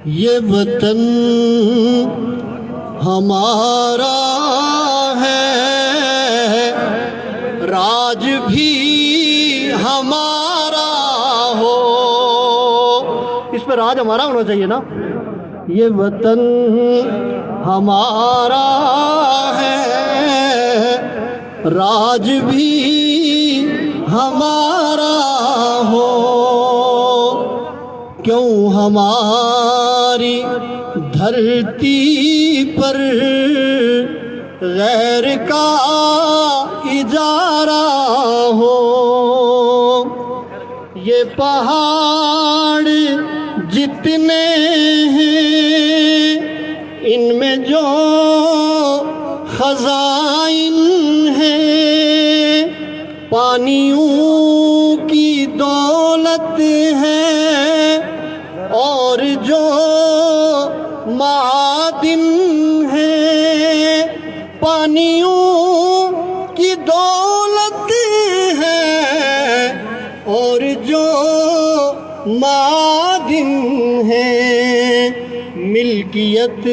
یہ وطن ہمارا ہے، راج بھی ہمارا ہو۔ اس پہ راج ہمارا ہونا چاہیے نا۔ یہ وطن ہمارا ہے، راج بھی ہمارا ہو۔ کیوں ہماری دھرتی پر غیر کا اجارہ ہو؟ یہ پہاڑ جتنے ہیں ان میں جو خزائن ہیں، پانیوں کی دولت ہے اور جو معادن ہے، پانیوں کی دولت ہے اور جو معادن ہے، ملکیت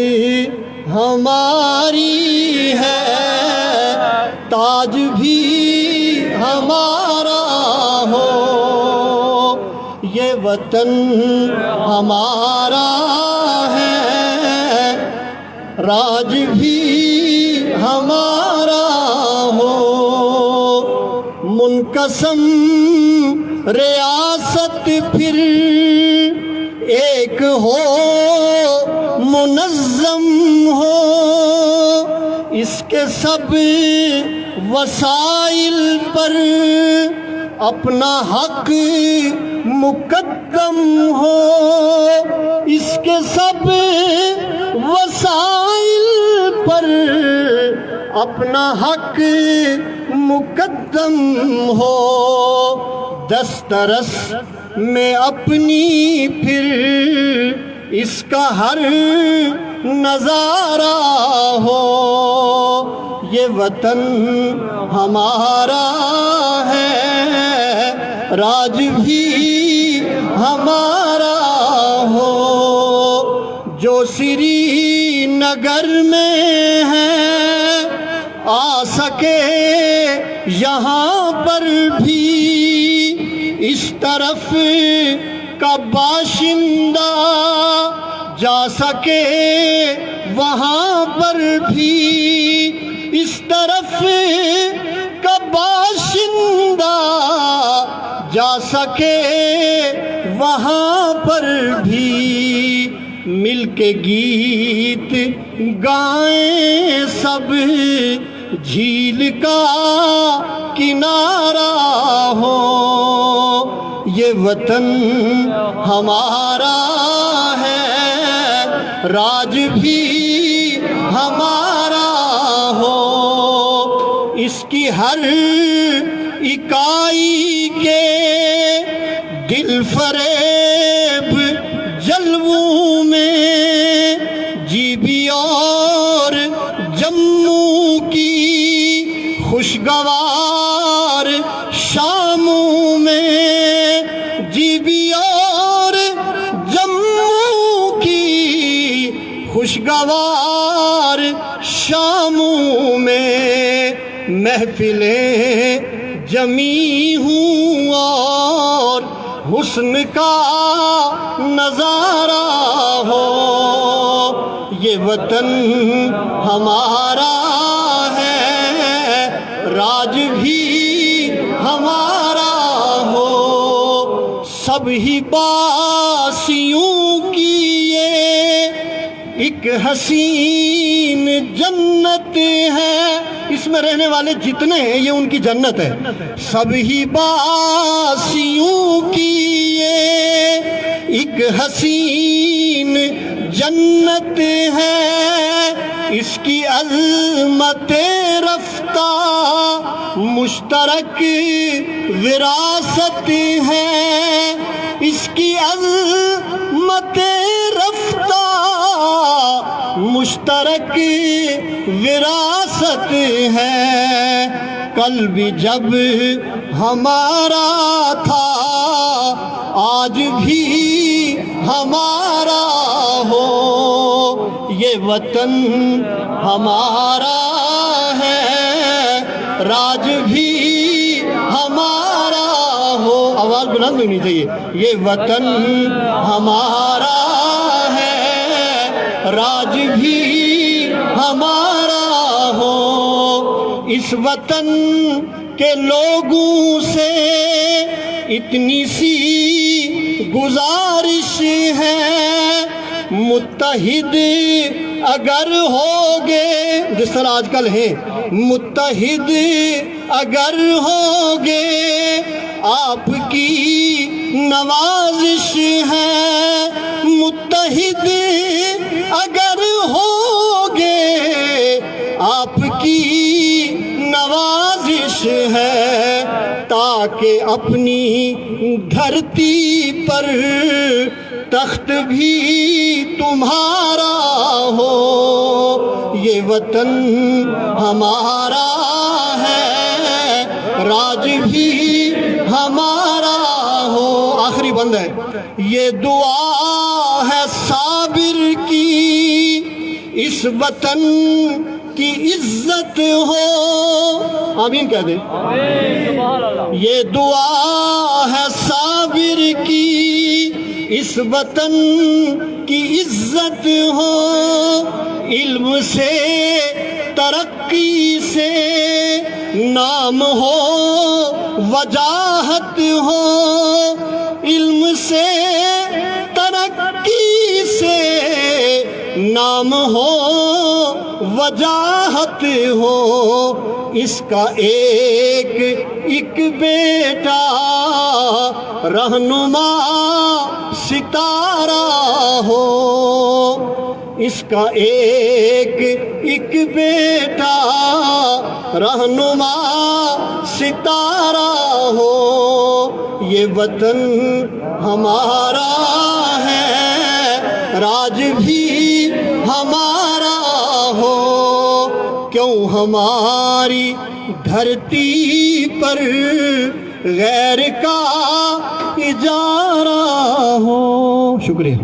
ہماری ہے، تاج بھی ہمارا ہو۔ یہ وطن ہمارا ہے، راج بھی ہمارا ہو۔ منقسم ریاست پھر ایک ہو، منظم ہو، اس کے سب وسائل پر اپنا حق مقدم ہو، اس کے سب وسائل پر اپنا حق مقدم ہو۔ دسترس میں اپنی پھر اس کا ہر نظارہ ہو۔ یہ وطن ہمارا ہے، راج بھی ہمارا ہو۔ جو سری نگر میں ہے آ سکے یہاں پر بھی، اس طرف کا باشندہ جا سکے وہاں پر بھی، اس طرف کا باشندہ جا سکے وہاں پر بھی۔ مل کے گیت گائیں سب، جھیل کا کنارہ ہو۔ یہ وطن ہمارا ہے، راج بھی ہمارا ہو۔ اس کی ہر اکائی کے دل فریب جلووں میں، جیبی اور جموں کی خوشگوار شاموں میں، جیبی اور جموں کی خوشگوار شاموں میں، محفلیں جمی ہوں اور حسن کا نظارہ ہو۔ یہ وطن ہمارا ہے، راج بھی ہمارا ہو۔ سب ہی باسیوں کی یہ ایک حسین جنت ہے، اس میں رہنے والے جتنے ہیں یہ ان کی جنت ہے۔ سب ہی باسیوں کی یہ ایک حسین جنت ہے، اس کی عظمت رفتہ مشترک وراثت ہے، اس کی عظمت رفتہ مشترک وراثت ہے۔ کل بھی جب ہمارا تھا آج بھی ہمارا یہ وطن ہمارا ہے، راج بھی ہمارا ہو. آواز بلند ہونی چاہیے. یہ وطن ہمارا ہے، راج بھی ہمارا ہو. اس وطن کے لوگوں سے اتنی سی گزارش ہے، متحد اگر ہوگے، جس طرح آج کل ہیں، متحد اگر ہوگے آپ کی نوازش ہے. متحد اگر ہوگے آپ کی نوازش ہے، تاکہ اپنی دھرتی پر تخت بھی تمہارا ہو. یہ وطن ہمارا ہے، راج بھی ہمارا ہو. آخری بند ہے. یہ دعا ہے صابر کی، اس وطن کی عزت ہو. آمین کہہ دیں. یہ دعا ہے صابر کی، اس وطن کی عزت ہو. علم سے ترقی سے نام ہو، وجاہت ہو. علم سے ترقی سے نام ہو، وجاہت ہو. اس کا ایک بیٹا رہنما ستارہ ہو. اس کا ایک بیٹا رہنما ستارہ ہو. یہ وطن ہمارا ہے، راج بھی ہمارا ہو. کیوں ہماری دھرتی پر غیر کا اجارہ ہو. شکریہ.